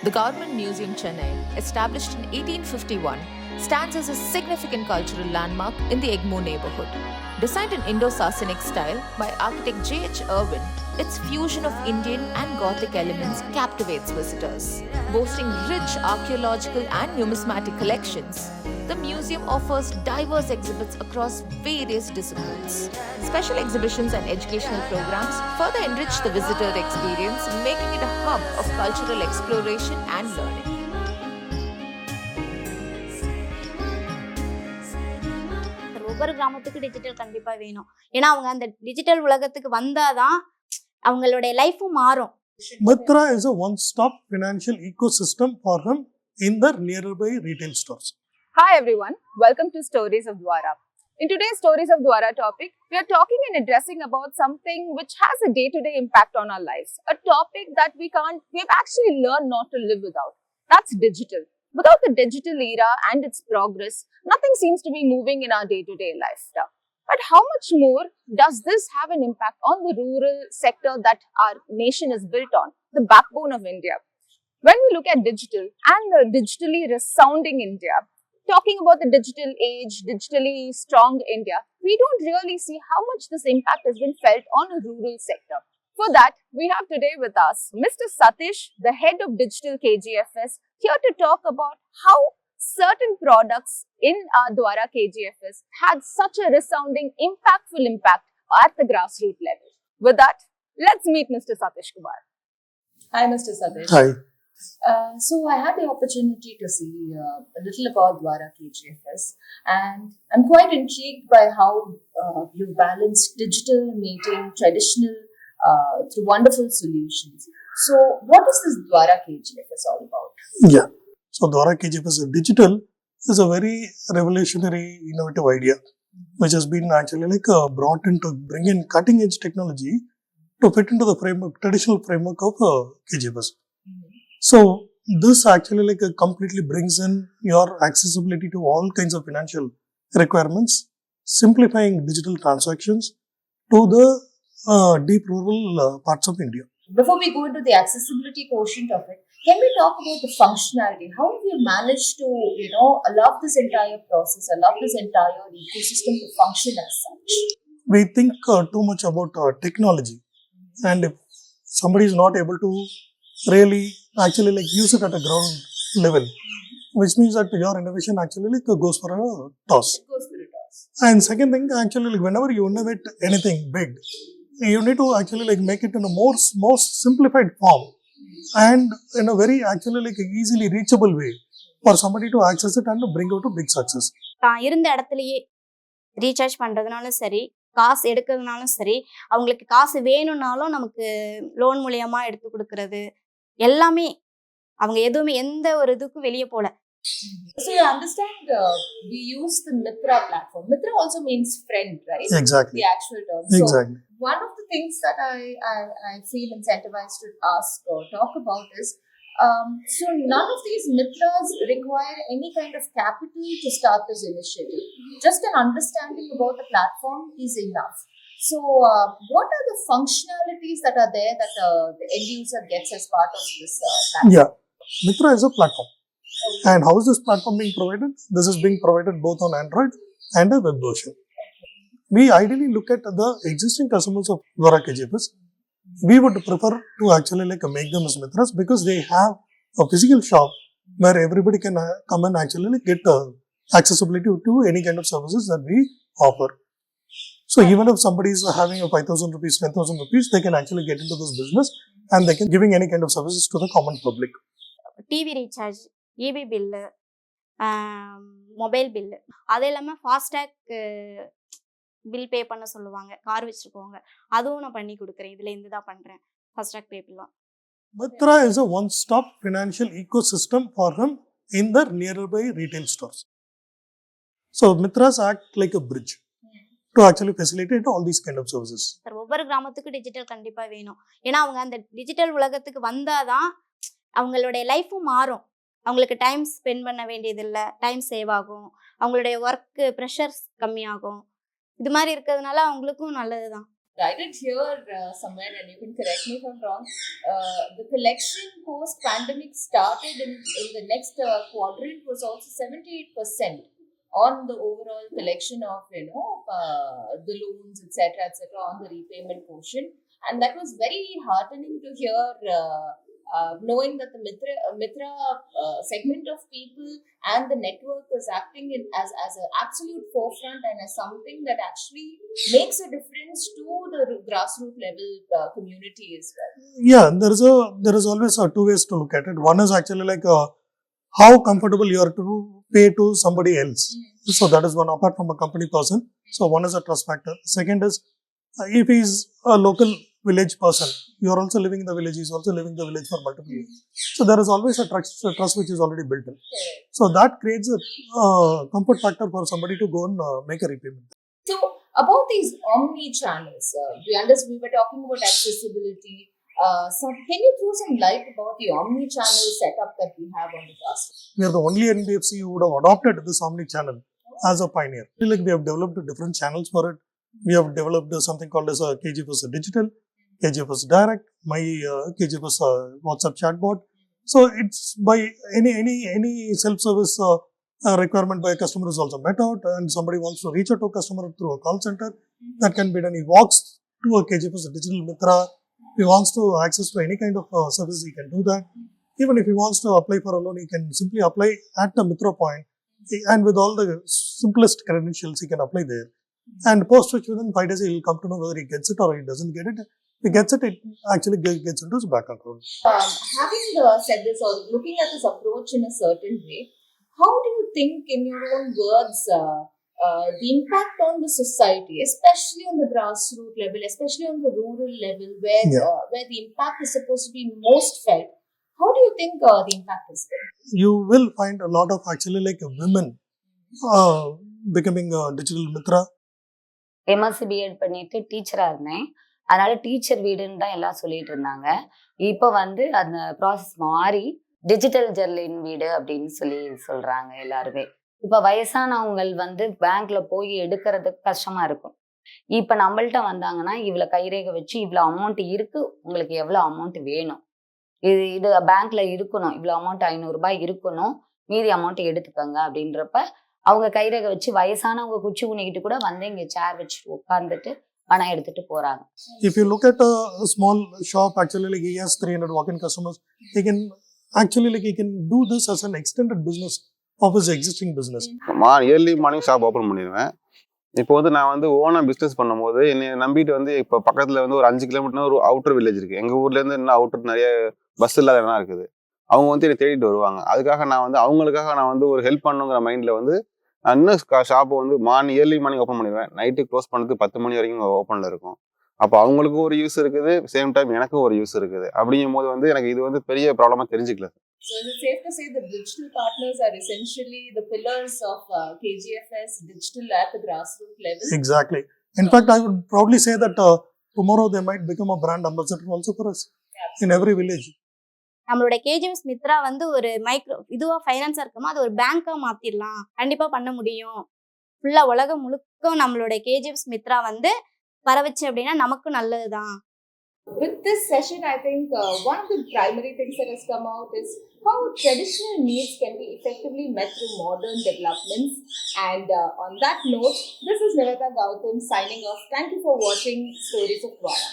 The Government Museum Chennai, established in 1851, stands as a significant cultural landmark in the Egmore neighborhood. Designed in Indo-Sasanic style by architect J.H. Irwin, its fusion of Indian and Gothic elements captivates visitors. Boasting rich archaeological and numismatic collections, the museum offers diverse exhibits across various disciplines. Special exhibitions and educational programs further enrich the visitor experience, making it a hub of cultural exploration and learning. ஒவ்வொரு கிராமத்துக்கு digital கண்டிப்பா வேணும். ஏன்னா அவங்க அந்த digital உலகத்துக்கு வந்தாதான் அவங்களுடைய லைஃபும் மாறும். Mitra is a one-stop financial ecosystem for them in their nearby retail stores. Hi everyone, welcome to Stories of Dvara. In today's Stories of Dvara topic, we are talking and addressing about something which has a day-to-day impact on our lives. A topic that we've actually learned not to live without. That's digital. Without the digital era and its progress, nothing seems to be moving in our day-to-day life. But how much more does this have an impact on the rural sector that our nation is built on, the backbone of India? When we look at digital and the digitally resounding India, talking about the digital age, digitally strong India, we don't really see how much this impact has been felt on a rural sector. For that, we have today with us Mr. Satish, the head of Digital KGFS, here to talk about how certain products in our Dvara KGFS had such a resounding, impactful impact at the grassroots level. With that, let's meet Mr. Satish Kumar. Hi, Mr. Satish. Hi. So I had the opportunity to see a little about Dvara KGFS, and I'm quite intrigued by how you've balanced digital meeting traditional through wonderful solutions. So what is this Dvara KGFS all about? Yeah. So Dvara KGFS digital is a very revolutionary, innovative idea, which has been actually brought in to bring in cutting edge technology to fit into the framework, traditional framework of KGFS. So this actually completely brings in your accessibility to all kinds of financial requirements, simplifying digital transactions to the deep rural parts of India. Before we go into the accessibility quotient of it, can we talk about the functionality? How have you managed to, allow this entire process, allow this entire ecosystem to function as such? We think too much about technology, and if somebody is not able to really actually use it at a ground level, which means that your innovation actually goes for a toss. It goes for a toss. And second thing, actually whenever you innovate anything big, you need to actually make it in a most simplified form and in a very actually easily reachable way for somebody to access it and bring out a big success. தான் இருந்த இடத்துலயே recharge பண்றதுனாலும் சரி, காசு எடுக்கிறதுனாலும் சரி, அவங்களுக்கு காசு வேணும்னாலும் நமக்கு லோன் மூலியமா எடுத்து கொடுக்கறது எல்லாமே அவங்க எதுவுமே எந்த ஒரு இதுக்கும் வெளியே போல. So you understand, we use the Mitra platform. Mitra also means friend, right? Exactly. The actual term. So exactly. One of the things that I feel incentivized to ask or talk about is, so none of these Mitras require any kind of capital to start this initiative. Just an understanding about the platform is enough. So what are the functionalities that are there that the end user gets as part of this platform? Yeah, Mitra is a platform. Okay. And how is this platform being provided? This is being provided both on Android and a web version. We ideally look at the existing customers of Dvara KGFS. We would prefer to actually make them as Mitras because they have a physical shop where everybody can come and actually get accessibility to any kind of services that we offer. So even if somebody is having a 5,000 rupees, 10,000 rupees, they can actually get into this business and they can giving any kind of services to the common public. TV recharge, EB bill, mobile bill, அது இல்லாமல் FASTag bill pay பண்ண சொல்லுவாங்க, car வச்சுருக்கவங்க, அதுவும் நான் பண்ணி கொடுக்குறேன். இதில் இருந்து தான் பண்ணுறேன் ஃபாஸ்டேக் பே பில்லாம். Mitra is a one-stop financial ecosystem for them in their nearby retail stores. So Mitras act like a bridge to actually facilitate all these kind of services. ஒவ்வொரு கிராமத்துக்கும் டிஜிட்டல் கண்டிப்பாக வேணும். ஏன்னா அவங்க அந்த டிஜிட்டல் உலகத்துக்கு வந்தாதான் அவங்களுடைய லைஃபும் மாறும். அவங்களுக்கு டைம் ஸ்பெண்ட் பண்ண வேண்டியதில்லை, டைம் சேவ் ஆகும், அவங்களுடைய ஒர்க்கு ப்ரெஷர்ஸ் கம்மியாகும். இது மாதிரி இருக்கிறதுனால அவங்களுக்கும் நல்லது தான். I did hear somewhere, and you can correct me if I'm wrong, the collection post-pandemic started in the next quadrant was also 78% on the overall collection of, the loans, etc., on the repayment portion. And that was very heartening to hear, knowing that the Mitra segment of people and the network is acting as an absolute forefront and as something that actually makes a difference to the grassroots level community as well. Yeah, there is always two ways to look at it. One is actually like how comfortable you are to pay to somebody else. So that is one, apart from a company person. So one is a trust factor. Second is if he's a local village person, you are also living in the village, he's also living in the village for multiple years. So there is always a trust which is already built in. So that creates a comfort factor for somebody to go and make a repayment. So about these omni-channels, we were talking about accessibility. So can you throw some light about the omni-channel setup that we have on the grassroots? We are the only NBFC who would have adopted this omni-channel as a pioneer. Like we have developed different channels for it. We have developed something called as a KGFS Digital, KGFS Direct, my KGFS WhatsApp chatbot. So it's by any self-service requirement by a customer is also met out, and somebody wants to reach out to a customer through a call center, that can be done. He walks to a KGFS Digital Mitra. He wants to access to any kind of service, he can do that. Even if he wants to apply for a loan, he can simply apply at the Mitra point, and with all the simplest credentials, he can apply there. And post which within 5 days, he will come to know whether he gets it or he doesn't get it. If he gets it, it actually gets into his bank account. Having said this, or looking at this approach in a certain way, how do you think, in your own words, the impact on the society, especially on the grassroots level, especially on the rural level, where the impact is supposed to be most felt, how do you think the impact is felt? You will find a lot of actually like women becoming a digital Mitra. MSc BEd பண்ணிட்டு டீச்சராக இருந்தேன். அதனால teacher வீடுன்னு தான் எல்லாம் சொல்லிட்டு இருந்தாங்க. இப்போ வந்து அந்த ப்ராசஸ் மாறி டிஜிட்டல் ஜெர்லின் வீடு அப்படின்னு சொல்றாங்க எல்லாருமே. இப்போ வயசானவங்க வந்து பேங்க்ல போய் எடுக்கிறதுக்கு கஷ்டமா இருக்கும். இப்போ நம்மள்ட்ட வந்தாங்கன்னா இவ்வளோ கைரேகை வச்சு இவ்வளோ அமௌண்ட் இருக்கு, உங்களுக்கு எவ்வளோ அமௌண்ட் வேணும், இது பேங்க்ல இருக்கணும், இவ்வளோ அமௌண்ட் 500 ரூபாய் இருக்கணும், மீதி அமௌண்ட் எடுத்துக்கோங்க அப்படின்றப்ப அவங்க கைரேகை வச்சு வயசானவங்க குச்சி குனிக்கிட்டு கூட வந்து இங்கே சேர் வச்சு உட்காந்துட்டு பணம் எடுத்துட்டு போறாங்க. If you look at a small shop, actually like he has 300 walk-in customers, he can do this as an extended business of his existing business. Early morning shop open பண்ணிடுவேன். இப்போ வந்து நான் வந்து ஓனாக பிஸ்னஸ் பண்ணும்போது என்னை நம்பிட்டு வந்து இப்போ பக்கத்தில் வந்து ஒரு 5 கிலோமீட்டர்னா ஒரு அவுட்டர் வில்லேஜ் இருக்குது. எங்கள் ஊர்லேருந்து இன்னும் அவுட்டர் நிறைய பஸ் இல்லாத இடம் இருக்குது. அவங்க வந்து என்னை தேடிட்டு வருவாங்க. அதுக்காக நான் வந்து அவங்களுக்காக நான் வந்து ஒரு ஹெல்ப் பண்ணுங்கிற மைண்டில் வந்து நான் இன்னும் ஷாப்பை வந்து ஏர்லி மார்னிங் ஓப்பன் பண்ணிடுவேன். நைட்டு க்ளோஸ் பண்ணுறது 10 மணி வரைக்கும் ஓப்பனில் இருக்கும். அப்போ அவங்களுக்கும் ஒரு யூஸ் இருக்குது, சேம் டைம் எனக்கும் ஒரு யூஸ் இருக்குது. அப்படிங்கும் போது வந்து எனக்கு இது வந்து பெரிய ப்ராப்ளமாக தெரிஞ்சுக்கல. So is it safe to say that digital partners are essentially the pillars of KGFS digital at the grassroots level? Exactly. In fact, I would probably say that tomorrow they might become a brand ambassador also for us in every village. நம்மளோட கேஜிஎஃப்எஸ் மித்ரா வந்து ஒரு இதுவா ஃபைனான்ஸா இருக்குமா, அது ஒரு பேங்கா மாத்திரலாம், கண்டிப்பா பண்ண முடியும். ஃபுல்லா உலகம் முழுக்க நம்மளோட கேஜிஎஃப்எஸ் மித்ரா வந்து பரவச்சு அப்படின்னா நமக்கும் நல்லதுதான். With this session, I think one of the primary things that has come out is how traditional needs can be effectively met through modern developments. And on that note, this is Niveta Gautam signing off. Thank you for watching Stories of Dvara.